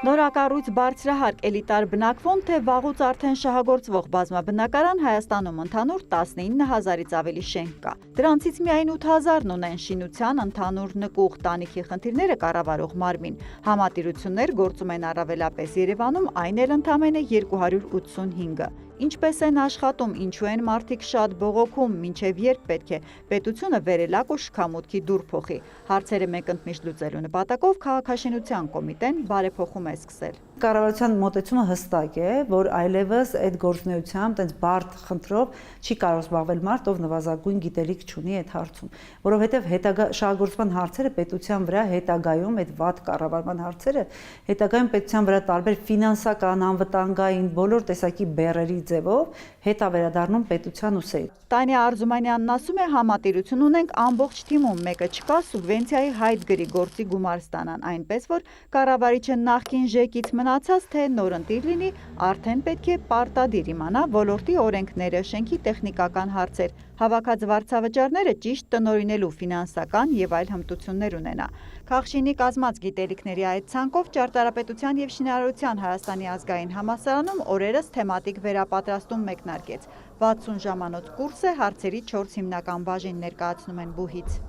Նորակառույց բարձրահարկ էլիտար բնակվում, թե վաղուց արդեն շահագործվող բազմաբնակարան Հայաստանում ընդհանուր 19,000-ից ավելի շենք կա։ Դրանցից միայն 8,000-ն ունեն շինության ընդհանուր նկուղ տանիքի խնդիրները կառավարող մարմին։ Համատիրություններ գործում են առավելապես Երևանում, այն էլ ընդամենը 285-ը։ Ինչպես են աշխատում, ինչու են մարդիկ շատ բողոքում, մինչև երբ պետք է պետությունը վերելակ ու շքամուտքի դուռ փոխի։ Հարցերը մեկ ընդմիշտ լուծելու նպատակով քաղաքաշինության կոմիտեն բարեփոխում է սկսել։ Կառավարության մոտեցումը հստակ է, որ այլևս այդ գործունեությամբ տենց բարդ խնդրով չի կարող զբաղվել մարդ, ով նվազագույն գիտելիք չունի այդ հարցում, որովհետև հետագա շահագործման հարցերը պետության վրա հետագայում այդ վատ կառավարման հարցերը հետագայում պետության վրա տարբեր ֆինանսական, անվտանգային բոլոր տեսակի բեռերի ձևով հետա վերադառնում պետության ուսերի։ Տանյա Արզումանյանն ասում է, համատիրություն ունենք ամբողջ թիմում, մեկը չկա սուբվենցիայի հայտ գրի գործի գումար ստանան, այնպես որ կառավարիչը նախկին ЖԵԿ-ից մնացած թե նորընտիր լինի, արդեն պետք է պարտադիր իմանա ոլորտի օրենքները, շենքի տեխնիկական հարցեր, հավաքած վարձավճարները ճիշտ տնօրինելու ֆինանսական եւ այլ հմտություններ ունենա։ Քաղշինի կազմած գիտելիքների այդ ցանկով Ճարտարապետության եւ Շինարարության Հայաստանի ազգային համալսարանում օրերս թեմատիկ վերապատրաստում մեկնարկեց։ 60 ժամանոց կուրս է, հարցերի 4 հիմնական բաժին ներկայացնում են բուհից։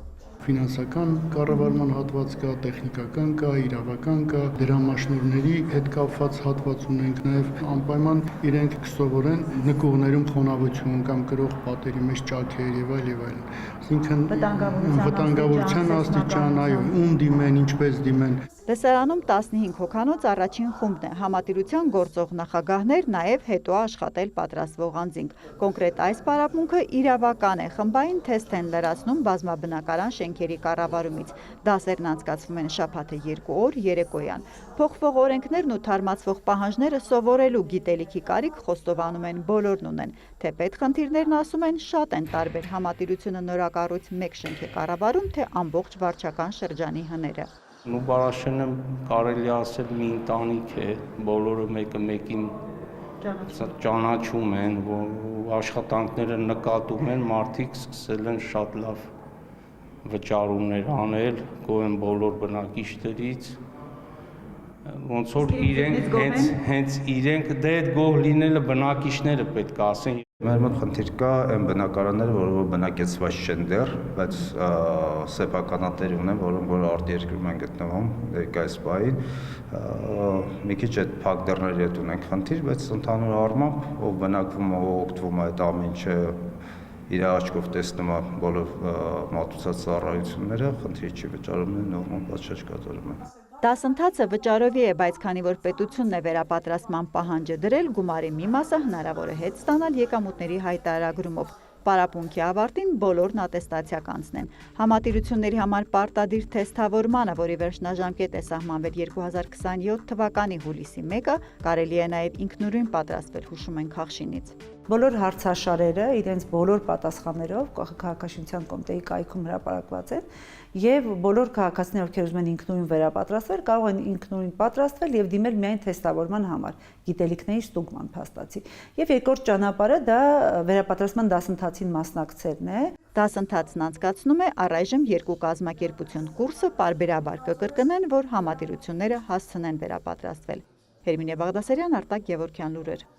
Ֆինանսական կառավարման հատված կա, տեխնիկական կա, իրավական կա, դրամաշնորհների հետ կապված հատված ունենք, նաև անպայման իրենք կսովորեն նկուղներում խոնավություն կամ կրող պատերի մեջ ճաքեր եւ այլ։ Այսինքն վտանգավորության աստիճան, այո, ում դիմեն, ինչպես դիմեն։ Լսարանում 15 հոգանոց առաջին խումբն է, համատիրության գործող նախագահներ, նաև հետո աշխատել պատրաստվող անձինք։ Կոնկրետ այս պարապմունքը իրավական է, խմբային թեստ են լրացնում բազմաբնակարան շենքերի կառավարումից։ Դասերն անցկացվում են շաբաթը 2 օր երեկոյան։ Փոխվող օրենքներն ու թարմացվող պահանջները սովորելու գիտելիքի կարիք խոստովանում են բոլորն ունեն։ Թե պետխնդիրներն ասում են շատ են տարբեր, համատիրությունը նորակառույց մեկ շենք է կառավարում, թե ամբողջ վարչական շրջանի հները։ Նուբարաշենը կարելի ասել մի ընտանիք է, բոլորը մեկը մեկին ճանաչում են, աշխատանքները նկատում են, մարդիկ սկսել են շատ լավ վճարումներ անել, գոհ են բոլոր բնակիչներից, ոնց որ իրենք հենց իրենք դե այդ գոհ լինելը բնակիչները պետք է ասեն։ Մեր մոտ խնդիր կա այն բնակարանները, որոնք բնակեցված չեն դեռ, բայց սեփականատեր ունեն, որոնք արտերկրում են գտնվում այս պահին։ Մի քիչ այդ փակ դռների հետ ունենք խնդիր, բայց ընդհանուր առմամբ ով բնակվում է, ով օգտվում է այդ ամեն ինչը իր աչքով տեսնում է բոլոր մատուցած ծառայությունները, խնդիր չի վճարում են, նորմալ պատշաճ կատարում են։ Դասընթացը վճարովի է, բայց քանի որ պետությունն է վերապատրաստման պահանջը դրել, գումարի մի մասը հնարավոր է հետ ստանալ եկամուտների հայտարարագրումով։ Պարապմունքի ավարտին բոլորն ատեստացիա կանցնեն։ Համատիրությունների համար պարտադիր թեսթավորմանը, որի վերջնաժամկետ է սահմանվել 2027 թվականի հուլիսի 1-ը, կարելի է նաև ինքնուրույն պատրաստվել, հուշում են Քաղշինից։ Բոլոր հարցաշարերը իրենց բոլոր պատասխաններով քաղաքաշինության կոմիտեի կայքում հրապարակված են եւ բոլոր քաղաքացիներ, ովքեր ուզում են ինքնուրույն վերապատրաստվել, կարող են ինքնուրույն պատրաստվել եւ դիմել միայն թեստավորման համար, գիտելիքների ստուգման փաստացի։ Եվ երկրորդ ճանապարհը դա վերապատրաստման դասընթացին մասնակցելն է։ Դասընթացն անցկացնում է առայժմ 2 կազմակերպություն, կուրսը պարբերաբար կկրկնեն, որ համատիրությունները հասցնեն վերապատրաստվել։ Հերմինե Բաղդասարյան, Արտակ Գևորգյան լուրեր։